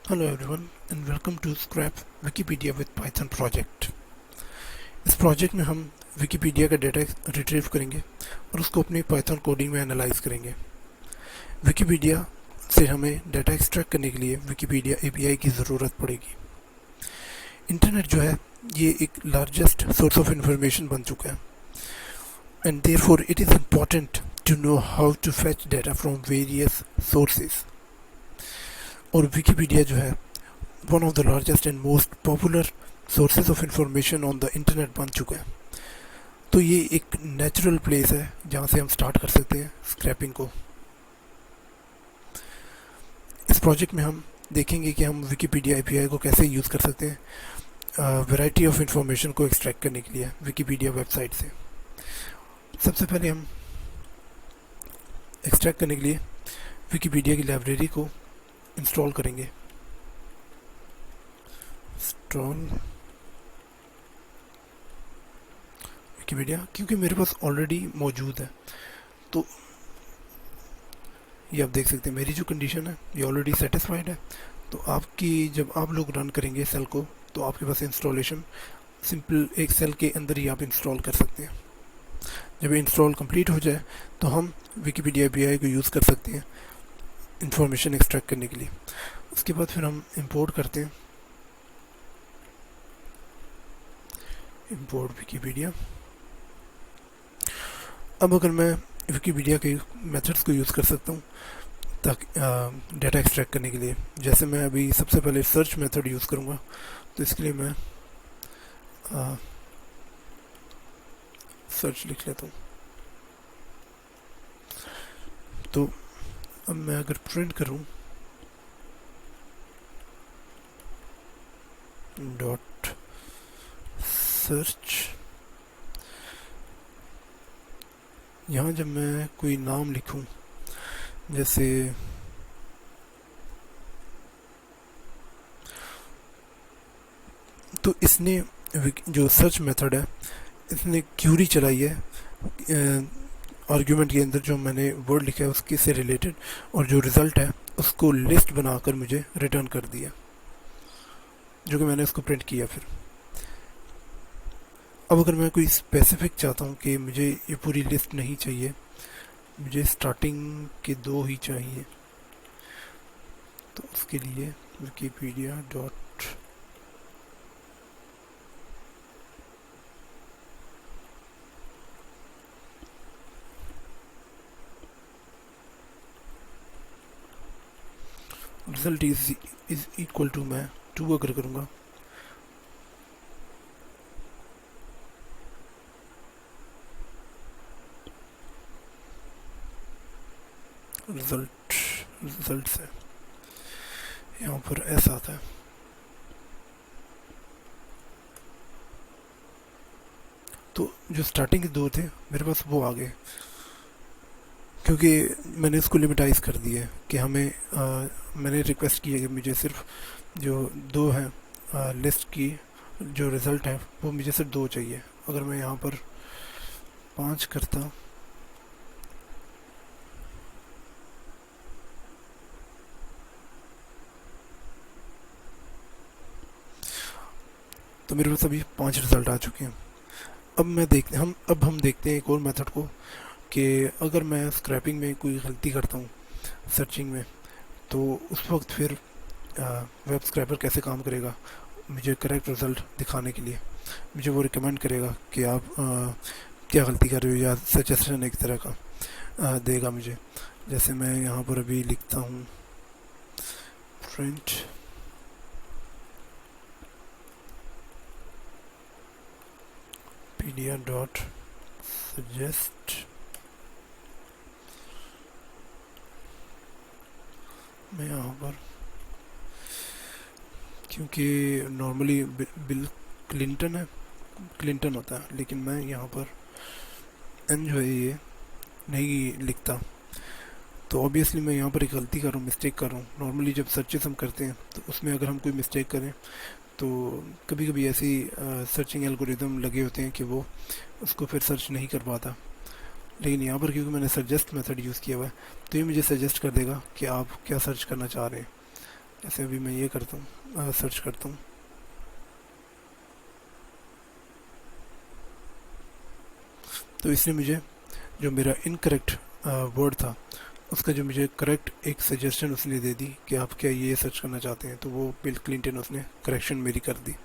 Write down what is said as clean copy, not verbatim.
Hello everyone and welcome to Scrap Wikipedia with Python project। इस project में हम Wikipedia का डाटा रिट्रीव करेंगे और उसको अपनी पाइथन कोडिंग में एनालाइज करेंगे। विकिपीडिया से हमें डाटा एक्सट्रैक्ट करने के लिए विकिपीडिया एपीआई की ज़रूरत पड़ेगी। इंटरनेट जो है ये एक लार्जेस्ट सोर्स ऑफ इंफॉर्मेशन बन चुका है and therefore it is important to know how to fetch data from various sources. और विकिपीडिया जो है one of the largest and most popular sources of information on the internet बन चुका है। तो ये एक नेचुरल प्लेस है जहाँ से हम स्टार्ट कर सकते हैं स्क्रैपिंग को। इस प्रोजेक्ट में हम देखेंगे कि हम विकिपीडिया एपीआई को कैसे यूज़ कर सकते हैं वैरायटी ऑफ इंफॉर्मेशन को एक्सट्रैक्ट करने के लिए विकिपीडिया वेबसाइट से। सबसे पहले हम एक्सट्रैक्ट करने के लिए विकिपीडिया की लाइब्रेरी को इंस्टॉल करेंगे। इंस्टॉल विकिपीडिया, क्योंकि मेरे पास ऑलरेडी मौजूद है तो ये आप देख सकते हैं मेरी जो कंडीशन है ये ऑलरेडी सेटिस्फाइड है। तो आपकी जब आप लोग रन करेंगे सेल को तो आपके पास इंस्टॉलेशन सिंपल एक सेल के अंदर ही आप इंस्टॉल कर सकते हैं। जब इंस्टॉल कंप्लीट हो जाए तो हम विकिपीडिया एपीआई को यूज़ कर सकते हैं इंफॉर्मेशन एक्सट्रैक्ट करने के लिए। उसके बाद फिर हम इंपोर्ट करते हैं, इंपोर्ट विकिपीडिया। अब अगर मैं विकिपीडिया के मेथड्स को यूज़ कर सकता हूँ ताकि डाटा एक्सट्रैक्ट करने के लिए, जैसे मैं अभी सबसे पहले सर्च मेथड यूज़ करूँगा। तो इसके लिए मैं सर्च लिख लेता हूँ। तो अब मैं अगर प्रिंट करूं डॉट सर्च, यहाँ जब मैं कोई नाम लिखूं जैसे तो इसने जो सर्च मेथड है इसने क्यूरी चलाई है आर्ग्यूमेंट के अंदर जो मैंने वर्ड लिखा है उसके से रिलेटेड, और जो रिज़ल्ट है उसको लिस्ट बनाकर मुझे रिटर्न कर दिया, जो कि मैंने उसको प्रिंट किया। फिर अब अगर मैं कोई स्पेसिफिक चाहता हूँ कि मुझे ये पूरी लिस्ट नहीं चाहिए, मुझे स्टार्टिंग के 2 ही चाहिए, तो उसके लिए Wikipedia dot result is equal to मैं 2 अगर करूँगा रिजल्ट से यहाँ पर ऐसा आता है। तो जो स्टार्टिंग के 2 थे मेरे पास वो आ गए, क्योंकि मैंने इसको लिमिटाइज कर दिया है कि मैंने रिक्वेस्ट की है कि मुझे सिर्फ जो 2 हैं लिस्ट की जो रिज़ल्ट है वो मुझे सिर्फ 2 चाहिए। अगर मैं यहाँ पर 5 करता तो मेरे पास अभी 5 रिज़ल्ट आ चुके हैं। अब हम देखते हैं एक और मेथड को कि अगर मैं स्क्रैपिंग में कोई गलती करता हूँ सर्चिंग में, तो उस वक्त फिर वेब स्क्रैपर कैसे काम करेगा। मुझे करेक्ट रिज़ल्ट दिखाने के लिए मुझे वो रिकमेंड करेगा कि आप क्या गलती कर रहे हो, या सजेशन एक तरह का देगा मुझे। जैसे मैं यहाँ पर अभी लिखता हूँ प्रिंट पीडिया डॉट सजेस्ट, मैं यहाँ पर क्योंकि नॉर्मली बिल क्लिंटन होता है, लेकिन मैं यहाँ पर एन जो है ये नहीं लिखता, तो ऑब्वियसली मैं यहाँ पर एक गलती कर रहा हूँ, मिस्टेक कर रहा हूँ। नॉर्मली जब सर्चेस हम करते हैं तो उसमें अगर हम कोई मिस्टेक करें तो कभी कभी ऐसी सर्चिंग एल्गोरिदम लगे होते हैं कि वो उसको फिर सर्च नहीं कर पाता। लेकिन यहाँ पर क्योंकि मैंने सजेस्ट मेथड यूज़ किया हुआ है तो ये मुझे सजेस्ट कर देगा कि आप क्या सर्च करना चाह रहे हैं। जैसे अभी मैं ये करता हूँ, सर्च करता हूँ, तो इसने मुझे जो मेरा इनकरेक्ट वर्ड था उसका जो मुझे करेक्ट एक सजेशन उसने दे दी कि आप क्या ये सर्च करना चाहते हैं, तो वो बिल क्लिंटन उसने करेक्शन मेरी कर दी।